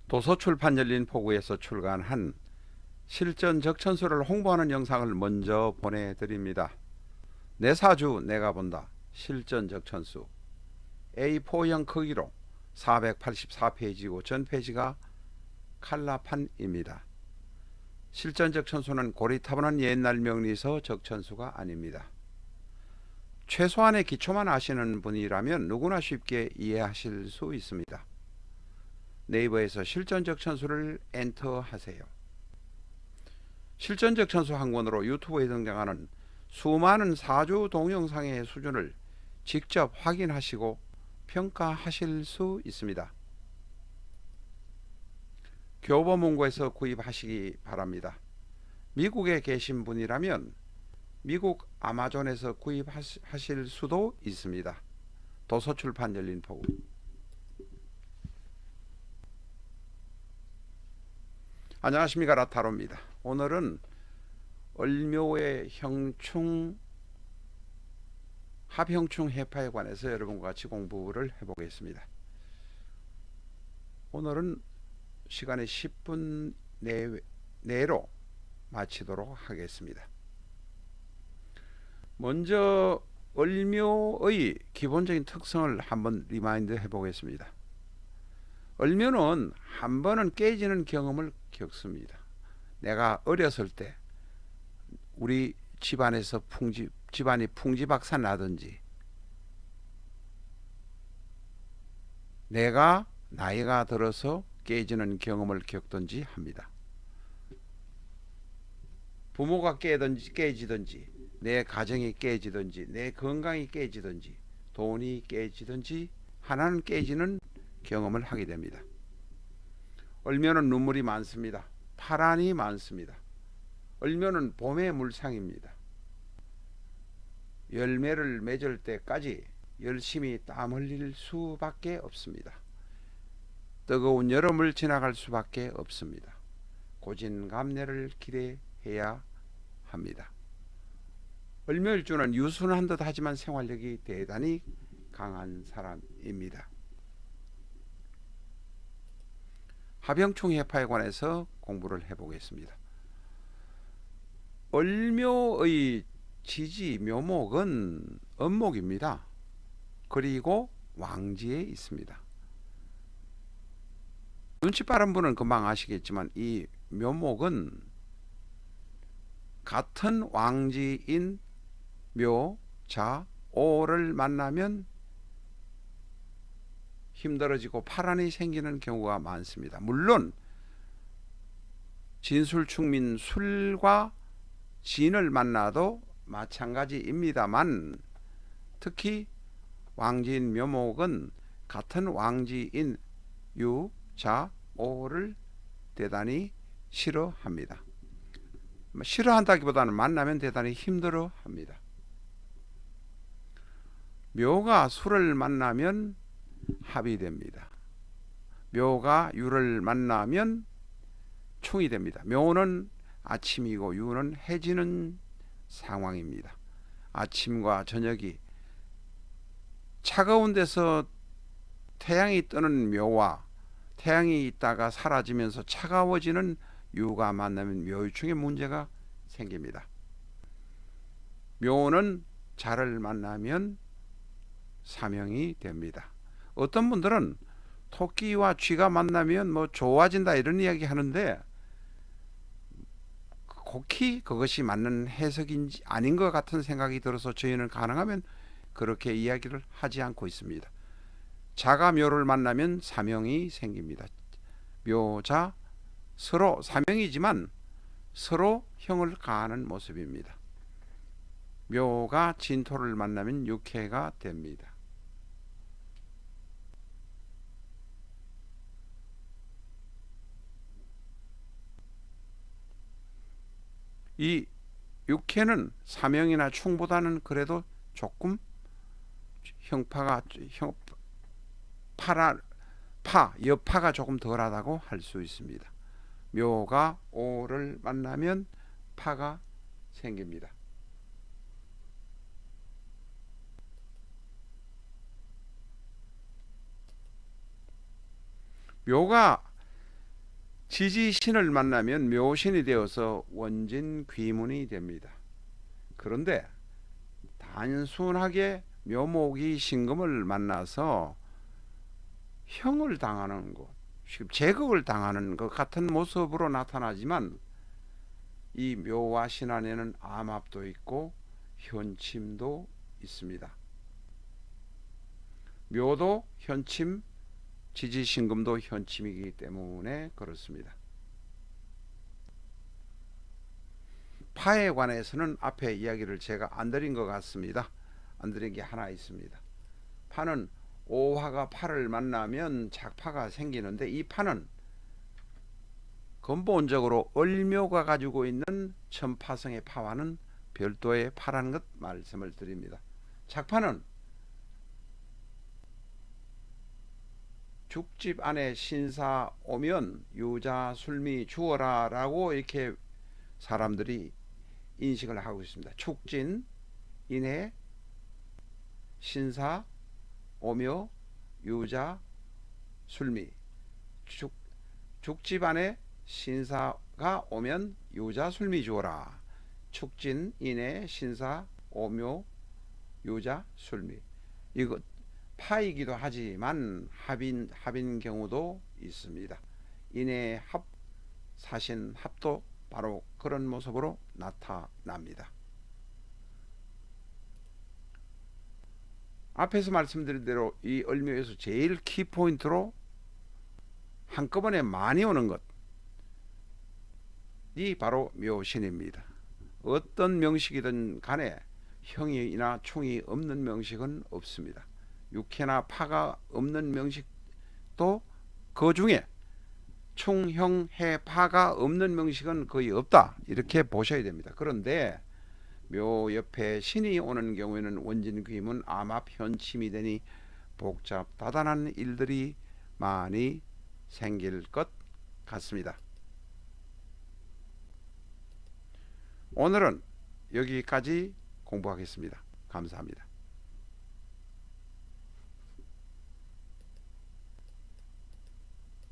도서출판 열린포구에서 출간한 실전 적천수를 홍보하는 영상을 먼저 보내드립니다. 내 사주 내가 본다 실전 적천수 A4형 크기로 484페이지고 전 페이지가 칼라판입니다. 실전 적천수는 고리타분한 옛날 명리서 적천수가 아닙니다. 최소한의 기초만 아시는 분이라면 누구나 쉽게 이해하실 수 있습니다. 네이버에서 실전적 천수를 엔터하세요. 실전적 천수 한 권으로 유튜브에 등장하는 수많은 사주 동영상의 수준을 직접 확인하시고 평가하실 수 있습니다. 교보문고에서 구입하시기 바랍니다. 미국에 계신 분이라면 미국 아마존에서 구입하실 수도 있습니다. 도서출판 열린포구. 안녕하십니까, 라타로입니다. 오늘은 을묘의 형충 합형충 해파에 관해서 여러분과 같이 공부를 해보겠습니다. 오늘은 시간이 10분 내로 마치도록 하겠습니다. 먼저 을묘의 기본적인 특성을 한번 리마인드 해보겠습니다. 을묘는 한 번은 깨지는 경험을 겪습니다. 내가 어렸을 때 우리 집안에서 집안이 풍지박산 나든지, 내가 나이가 들어서 깨지는 경험을 겪든지 합니다. 부모가 깨지든지, 내 가정이 깨지든지, 내 건강이 깨지든지, 돈이 깨지든지 하나는 깨지는 경험을 하게 됩니다. 을묘는 눈물이 많습니다. 파란이 많습니다. 을묘는 봄의 물상입니다. 열매를 맺을 때까지 열심히 땀 흘릴 수밖에 없습니다. 뜨거운 여름을 지나갈 수밖에 없습니다. 고진감래를 기대해야 합니다. 을묘일주는 유순한 듯 하지만 생활력이 대단히 강한 사람입니다. 합형충 해파에 관해서 공부를 해보겠습니다. 을묘의 지지 묘목은 음목입니다. 그리고 왕지에 있습니다. 눈치 빠른 분은 금방 아시겠지만 이 묘목은 같은 왕지인 묘, 자, 오를 만나면 힘들어지고 파란이 생기는 경우가 많습니다. 물론 진술충민 술과 진을 만나도 마찬가지입니다만, 특히 왕지인 묘목은 같은 왕지인 유, 자, 오를 대단히 싫어합니다. 싫어한다기보다는 만나면 대단히 힘들어합니다. 묘가 술을 만나면 합이 됩니다. 묘가 유를 만나면 충이 됩니다. 묘는 아침이고 유는 해지는 상황입니다. 아침과 저녁이 차가운 데서 태양이 뜨는 묘와 태양이 있다가 사라지면서 차가워지는 유가 만나면 묘유충에 문제가 생깁니다. 묘는 자를 만나면 사명이 됩니다. 어떤 분들은 토끼와 쥐가 만나면 뭐 좋아진다 이런 이야기 하는데, 곡히 그것이 맞는 해석인지 아닌 것 같은 생각이 들어서 저희는 가능하면 그렇게 이야기를 하지 않고 있습니다. 자가 묘를 만나면 사명이 생깁니다. 묘자 서로 사명이지만 서로 형을 가하는 모습입니다. 묘가 진토를 만나면 육해가 됩니다. 이 육해는 사명이나 충보다는 그래도 조금 여파가 조금 덜하다고 할 수 있습니다. 묘가 오를 만나면 파가 생깁니다. 묘가 지지신을 만나면 묘신이 되어서 원진귀문이 됩니다. 그런데 단순하게 묘목이 신금을 만나서 형을 당하는 것, 제극을 당하는 것 같은 모습으로 나타나지만 이 묘와 신 안에는 암합도 있고 현침도 있습니다. 묘도 현침, 지지신금도 현침이기 때문에 그렇습니다. 파에 관해서는 앞에 이야기를 제가 안 드린 것 같습니다. 안 드린 게 하나 있습니다. 파는 오화가 파를 만나면 작파가 생기는데 이 파는 근본적으로 을묘가 가지고 있는 천파성의 파와는 별도의 파라는 것 말씀을 드립니다. 작파는 죽집 안에 신사 오면 유자 술미 주어라 라고 이렇게 사람들이 인식을 하고 있습니다. 축진, 인해, 신사, 오묘, 유자, 술미. 죽집 안에 신사가 오면 유자, 술미 주어라. 축진, 인해, 신사, 오묘, 유자, 술미. 이거 파이기도 하지만 합인 경우도 있습니다. 인해 합, 사신 합도 바로 그런 모습으로 나타납니다. 앞에서 말씀드린 대로 이 을묘에서 제일 키포인트로 한꺼번에 많이 오는 것이 바로 묘신입니다. 어떤 명식이든 간에 형이나 충이 없는 명식은 없습니다. 육해나 파가 없는 명식도 그 중에 충, 형, 해, 파가 없는 명식은 거의 없다 이렇게 보셔야 됩니다. 그런데 묘 옆에 신이 오는 경우에는 원진귀문, 암합, 현침이 되니 복잡다단한 일들이 많이 생길 것 같습니다. 오늘은 여기까지 공부하겠습니다. 감사합니다.